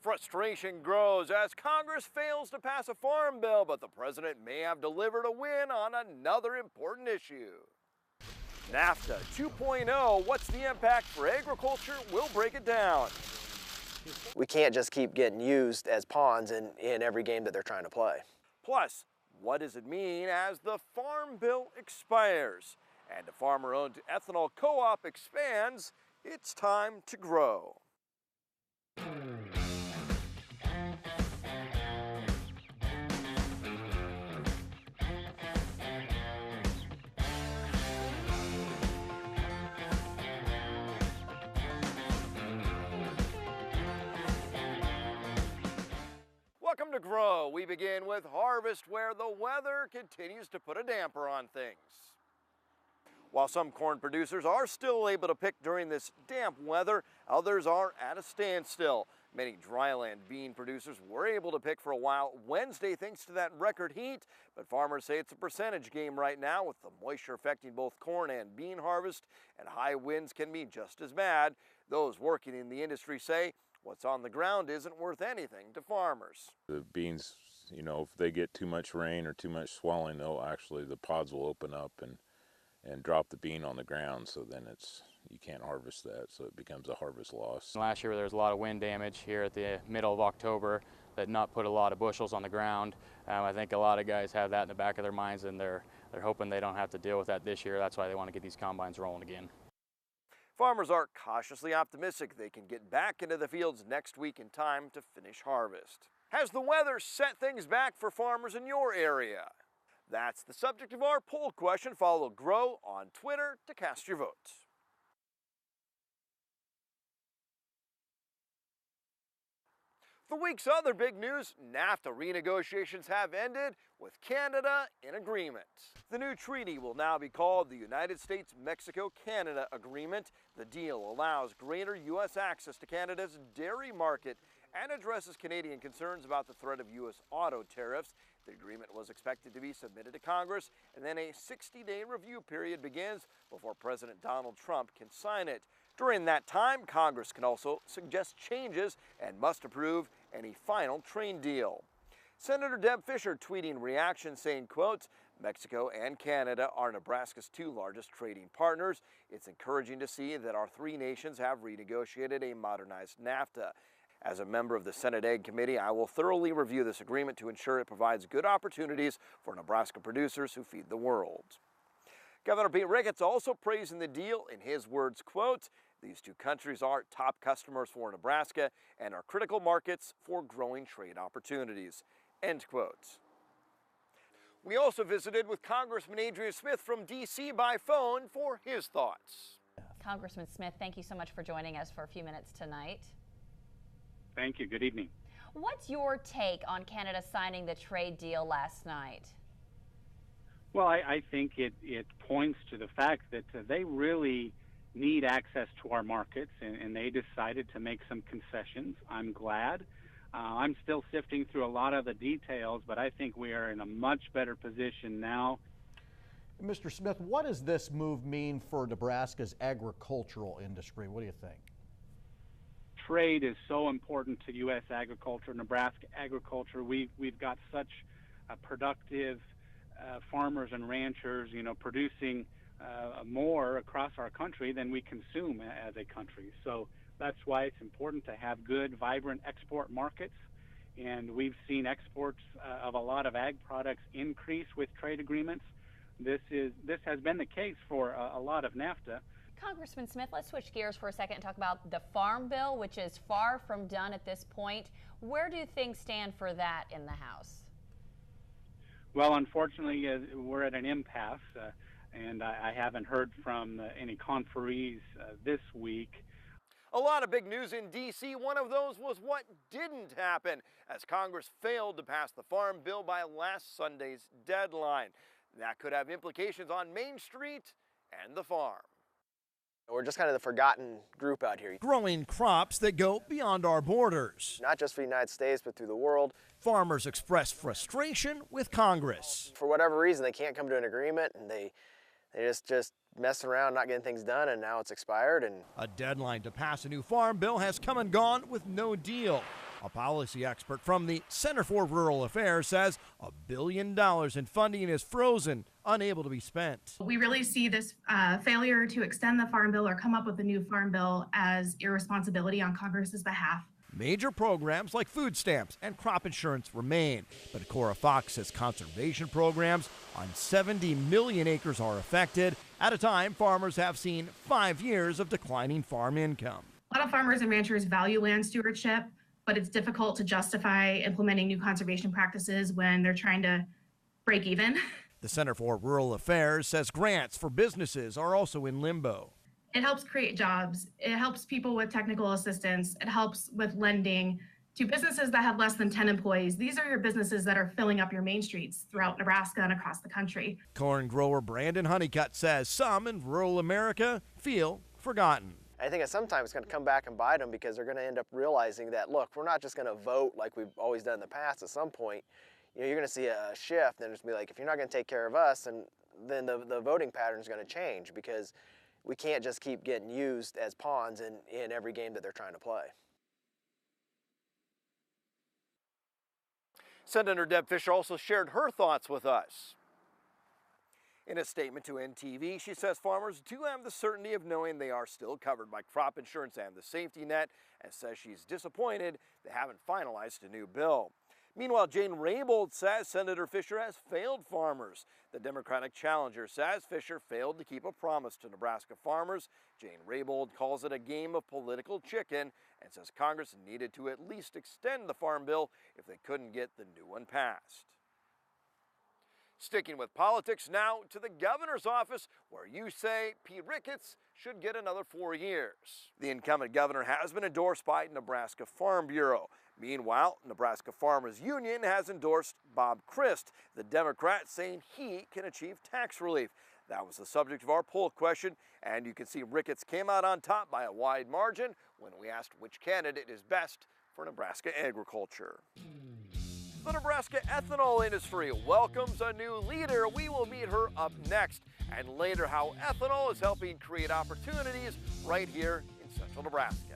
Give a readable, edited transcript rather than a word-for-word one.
Frustration grows as Congress fails to pass a farm bill, but the president may have delivered a win on another important issue. NAFTA 2.0, what's the impact for agriculture? We'll break it down. We can't just keep getting used as pawns in every game that they're trying to play. Plus, what does it mean as the farm bill expires? And a farmer-owned ethanol co-op expands, it's time to grow. Welcome to Grow. We begin with harvest, where the weather continues to put a damper on things. While some corn producers are still able to pick during this damp weather, others are at a standstill. Many dryland bean producers were able to pick for a while Wednesday thanks to that record heat, but farmers say it's a percentage game right now with the moisture affecting both corn and bean harvest, and high winds can be just as bad. Those working in the industry say what's on the ground isn't worth anything to farmers. The beans, if they get too much rain or too much swelling, the pods will open up and drop the bean on the ground, so then you can't harvest that, so it becomes a harvest loss. Last year there was a lot of wind damage here at the middle of October that not put a lot of bushels on the ground. I think a lot of guys have that in the back of their minds, and they're hoping they don't have to deal with that this year. That's why they want to get these combines rolling again. Farmers are cautiously optimistic they can get back into the fields next week in time to finish harvest. Has the weather set things back for farmers in your area? That's the subject of our poll question. Follow Grow on Twitter to cast your vote. The week's other big news, NAFTA renegotiations have ended with Canada in agreement. The new treaty will now be called the United States-Mexico-Canada Agreement. The deal allows greater U.S. access to Canada's dairy market and addresses Canadian concerns about the threat of U.S. auto tariffs. The agreement was expected to be submitted to Congress, and then a 60-day review period begins before President Donald Trump can sign it. During that time, Congress can also suggest changes and must approve any final trade deal. Senator Deb Fischer tweeting reaction saying, quote, "Mexico and Canada are Nebraska's two largest trading partners. It's encouraging to see that our three nations have renegotiated a modernized NAFTA. As a member of the Senate Ag Committee, I will thoroughly review this agreement to ensure it provides good opportunities for Nebraska producers who feed the world." Governor Pete Ricketts also praising the deal in his words, quote, "These two countries are top customers for Nebraska and are critical markets for growing trade opportunities," end quote. We also visited with Congressman Adrian Smith from D.C. by phone for his thoughts. Congressman Smith, thank you so much for joining us for a few minutes tonight. Thank you. Good evening. What's your take on Canada signing the trade deal last night? Well, I think it points to the fact that they really need access to our markets, and they decided to make some concessions. I'm glad. I'm still sifting through a lot of the details, but I think we are in a much better position now. Mr. Smith, what does this move mean for Nebraska's agricultural industry? What do you think? Trade is so important to U.S. agriculture, Nebraska agriculture. We've got such productive farmers and ranchers, producing more across our country than we consume as a country. So that's why it's important to have good, vibrant export markets. And we've seen exports of a lot of ag products increase with trade agreements. This has been the case for a lot of NAFTA. Congressman Smith, let's switch gears for a second and talk about the Farm Bill, which is far from done at this point. Where do things stand for that in the House? Well, unfortunately, we're at an impasse, and I haven't heard from any conferees this week. A lot of big news in D.C. One of those was what didn't happen as Congress failed to pass the Farm Bill by last Sunday's deadline. That could have implications on Main Street and the farm. We're just kind of the forgotten group out here. Growing crops that go beyond our borders. Not just for the United States, but through the world. Farmers express frustration with Congress. For whatever reason, they can't come to an agreement, and they just messing around, not getting things done, and now it's expired. And a deadline to pass a new farm bill has come and gone with no deal. A policy expert from the Center for Rural Affairs says $1 billion in funding is frozen, unable to be spent. We really see this failure to extend the Farm Bill or come up with a new Farm Bill as irresponsibility on Congress's behalf. Major programs like food stamps and crop insurance remain, but Cora Fox says conservation programs on 70 million acres are affected at a time farmers have seen 5 years of declining farm income. A lot of farmers and ranchers value land stewardship, but it's difficult to justify implementing new conservation practices when they're trying to break even. The Center for Rural Affairs says grants for businesses are also in limbo. It helps create jobs. It helps people with technical assistance. It helps with lending to businesses that have less than 10 employees. These are your businesses that are filling up your main streets throughout Nebraska and across the country. Corn grower Brandon Honeycutt says some in rural America feel forgotten. I think sometimes it's going to come back and bite them because they're going to end up realizing that, look, we're not just going to vote like we've always done in the past. At some point, you're going to see a shift, and it's going to be like, if you're not going to take care of us, and then the voting pattern is going to change, because we can't just keep getting used as pawns in every game that they're trying to play. Senator Deb Fischer also shared her thoughts with us. In a statement to NTV, she says farmers do have the certainty of knowing they are still covered by crop insurance and the safety net, and says she's disappointed they haven't finalized a new bill. Meanwhile, Jane Raybould says Senator Fischer has failed farmers. The Democratic challenger says Fischer failed to keep a promise to Nebraska farmers. Jane Raybould calls it a game of political chicken and says Congress needed to at least extend the Farm Bill if they couldn't get the new one passed. Sticking with politics now to the governor's office, where you say Pete Ricketts should get another 4 years. The incumbent governor has been endorsed by Nebraska Farm Bureau. Meanwhile, Nebraska Farmers Union has endorsed Bob Christ, the Democrat, saying he can achieve tax relief. That was the subject of our poll question, and you can see Ricketts came out on top by a wide margin when we asked which candidate is best for Nebraska agriculture. The Nebraska ethanol industry welcomes a new leader. We will meet her up next, and later how ethanol is helping create opportunities right here in central Nebraska.